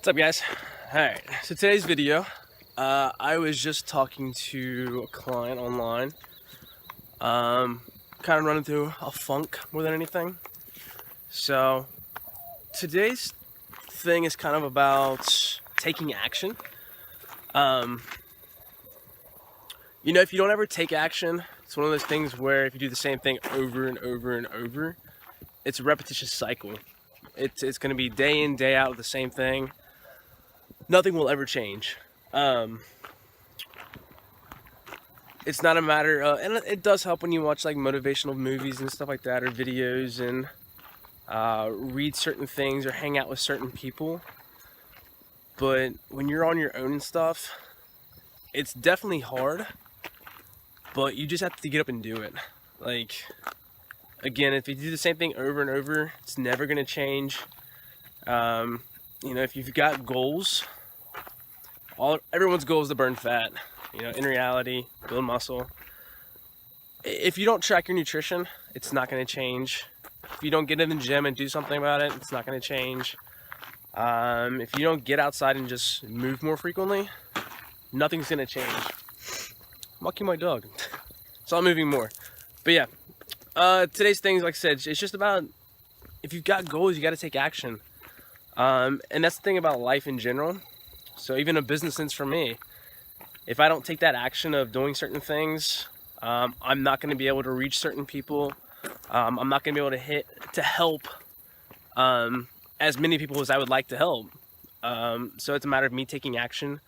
What's up, guys? Alright, so today's video, I was just talking to a client online, kind of running through a funk more than anything. So today's thing is kind of about taking action. If you don't ever take action, it's one of those things where if you do the same thing over and over and over, it's a repetitious cycle. It's going to be day in, day out the same thing. Nothing will ever change. It's not a matter of, and it does help when you watch like motivational movies and stuff like that, or videos, and read certain things or hang out with certain people. But when you're on your own and stuff, it's definitely hard, but you just have to get up and do it. Like, again, if you do the same thing over and over, it's never going to change. If you've got goals, everyone's goal is to burn fat. In reality, build muscle. If you don't track your nutrition, it's not going to change. If you don't get in the gym and do something about it, it's not going to change. If you don't get outside and just move more frequently, nothing's going to change. I'm walking my dog. So I'm moving more. But yeah, today's things, like I said, it's just about, if you've got goals, you got to take action. And that's the thing about life in general. So even a business sense for me, if I don't take that action of doing certain things, I'm not going to be able to reach certain people. I'm not going to be able to help as many people as I would like to help. So it's a matter of me taking action,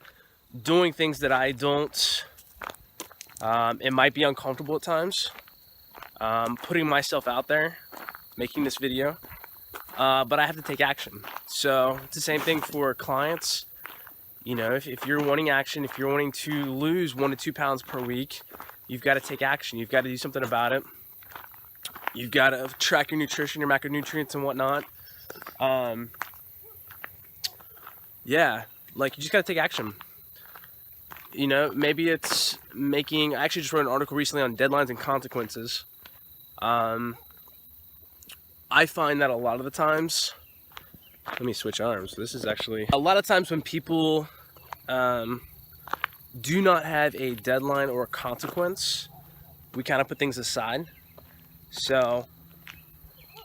doing things that I don't. It might be uncomfortable at times, putting myself out there, making this video, but I have to take action. So it's the same thing for clients. If you're wanting action, if you're wanting to lose 1 to 2 pounds per week, you've got to take action. You've got to do something about it. You've got to track your nutrition, your macronutrients and whatnot. You just got to take action. Maybe it's I actually just wrote an article recently on deadlines and consequences. I find that a lot of the times, let me switch arms. This is actually, a lot of times when people do not have a deadline or a consequence, we kind of put things aside. So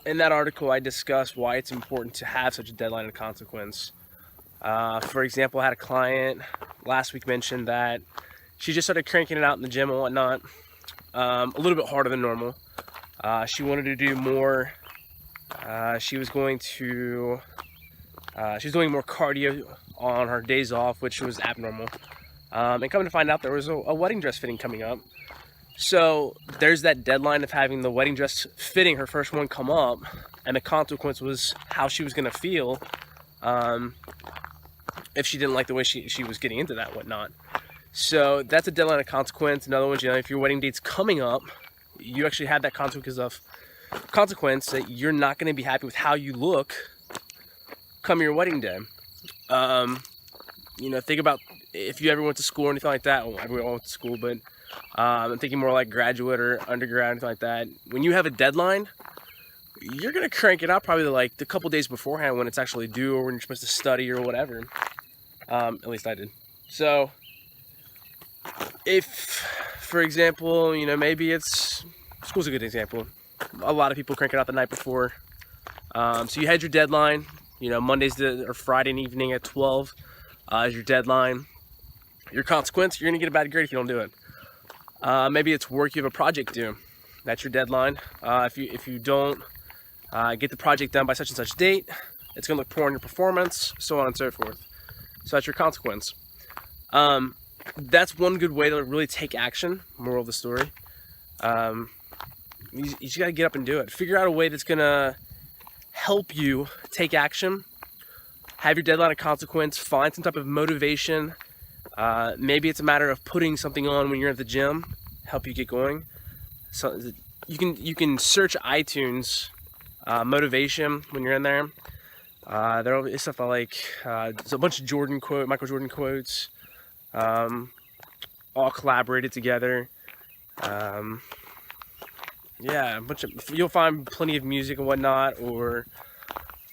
in that article, I discussed why it's important to have such a deadline and consequence. For example, I had a client last week mention that she just started cranking it out in the gym and whatnot, a little bit harder than normal. She wanted to do more. She was doing more cardio on her days off, which was abnormal. And coming to find out, there was a wedding dress fitting coming up. So there's that deadline of having the wedding dress fitting, her first one, come up, and the consequence was how she was going to feel if she didn't like the way she was getting into that, whatnot. So that's a deadline of consequence. In other words, if your wedding date's coming up, you actually have that consequence that you're not going to be happy with how you look come your wedding day. Think about if you ever went to school or anything like that. Well, everyone went to school, but I'm thinking more like graduate or undergrad, anything like that. When you have a deadline, you're going to crank it out probably like the couple days beforehand when it's actually due or when you're supposed to study or whatever. At least I did. So if, for example, maybe school's a good example. A lot of people crank it out the night before. So you had your deadline, Mondays or Friday evening at 12 is your deadline. Your consequence, you're going to get a bad grade if you don't do it. Maybe it's work, you have a project due. That's your deadline. If you don't get the project done by such and such date, it's going to look poor on your performance, so on and so forth. So that's your consequence. That's one good way to really take action. Moral of the story. You just got to get up and do it. Figure out a way that's going to help you take action. Have your deadline a consequence. Find some type of motivation. Maybe it's a matter of putting something on when you're at the gym, help you get going. So you can search iTunes motivation when you're in there. There is stuff like there's a bunch of Michael Jordan quotes, all collaborated together. You'll find plenty of music and whatnot, or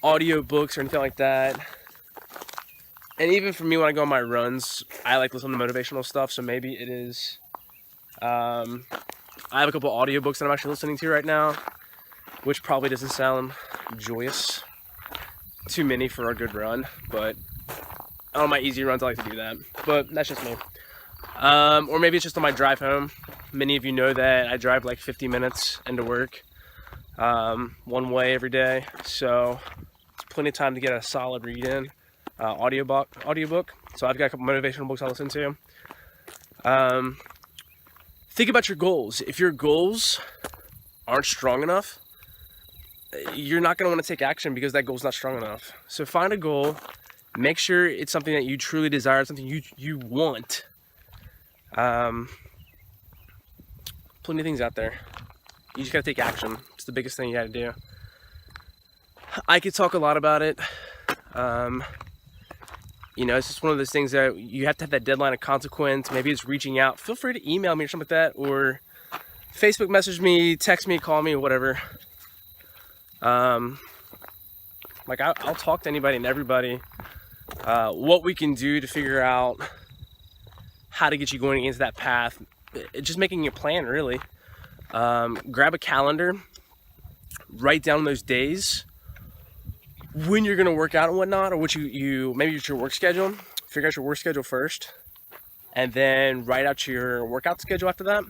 audio books or anything like that. And even for me, when I go on my runs, I like listening to motivational stuff. So maybe it is, I have a couple audiobooks that I'm actually listening to right now, which probably doesn't sound joyous. Too many for a good run, but on my easy runs, I like to do that. But that's just me. Or maybe it's just on my drive home. Many of you know that I drive like 50 minutes into work, one way every day. So it's plenty of time to get a solid read in. Audiobook. So I've got a couple motivational books I listen to. Think about your goals. If your goals aren't strong enough, you're not going to want to take action because that goal's not strong enough. So find a goal. Make sure it's something that you truly desire, something you want. Plenty of things out there. You just got to take action. It's the biggest thing you got to do. I could talk a lot about it. You know, it's just one of those things that you have to have that deadline of consequence. Maybe it's reaching out. Feel free to email me or something like that, or Facebook message me, text me, call me, whatever. Like I'll talk to anybody and everybody. What we can do to figure out how to get you going against that path. Just making a plan, really. Grab a calendar, write down those days when you're gonna work out and whatnot, or what maybe it's your work schedule. Figure out your work schedule first, and then write out your workout schedule after that.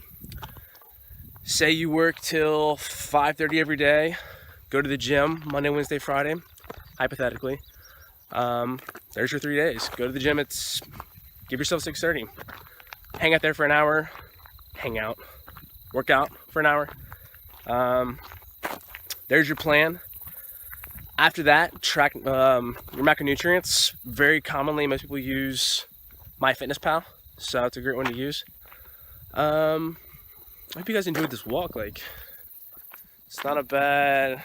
Say you work till 5:30 every day, go to the gym Monday, Wednesday, Friday, hypothetically. There's your 3 days. Go to the gym, give yourself 6:30. Hang out there for an hour, work out for an hour. There's your plan. After that, track your macronutrients. Very commonly, most people use MyFitnessPal, so it's a great one to use. I hope you guys enjoyed this walk. Like, it's not a bad.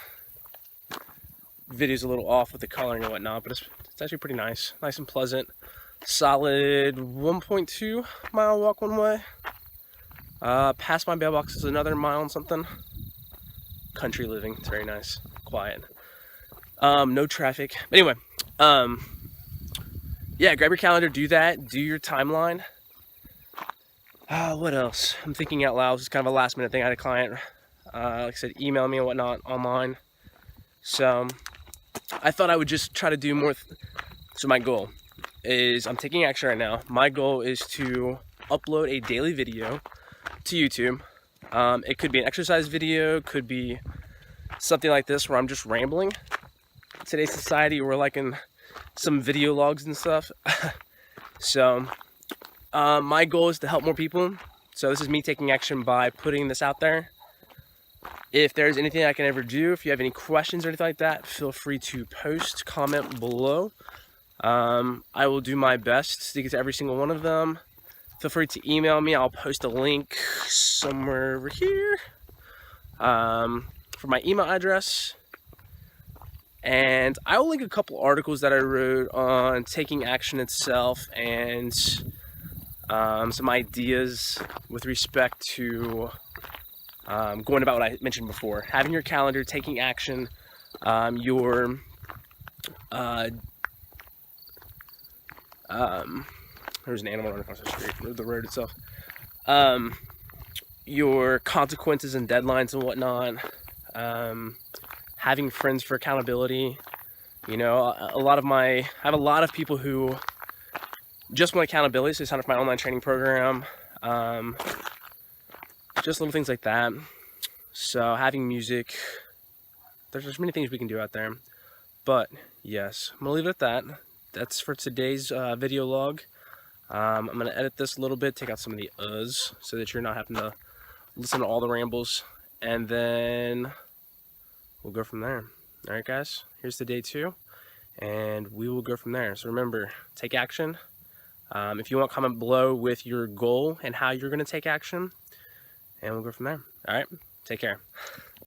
Video's a little off with the coloring and whatnot, but it's actually pretty nice and pleasant. Solid 1.2 mile walk one way. Past my mailbox is another mile and something. Country living. It's very nice, quiet. No traffic. But anyway, yeah, grab your calendar, do that, do your timeline. What else? I'm thinking out loud. This is kind of a last minute thing. I had a client, like I said, email me and whatnot online. So I thought I would just try to do more. So my goal is, I'm taking action right now. My goal is to upload a daily video to YouTube. It could be an exercise video, could be something like this where I'm just rambling. Today's society, we're like in some video logs and stuff. So my goal is to help more people. So this is me taking action by putting this out there. If there's anything I can ever do, if you have any questions or anything like that, feel free to comment below. I will do my best to get to every single one of them. Feel free to email me. I'll post a link somewhere over here for my email address. And I will link a couple articles that I wrote on taking action itself and some ideas with respect to going about what I mentioned before. Having your calendar, taking action, there's an animal running across the street, the road itself. Your consequences and deadlines and whatnot. Having friends for accountability. You know, I have a lot of people who just want accountability, so they sign up for my online training program. Just little things like that. So having music. There's many things we can do out there. But yes, I'm gonna leave it at that. That's for today's video log. I'm gonna edit this a little bit, take out some of the uhs, so that you're not having to listen to all the rambles, and then we'll go from there. All right, guys, here's the day 2, and we will go from there. So remember, take action. If you want, comment below with your goal and how you're gonna take action, and we'll go from there. All right, take care.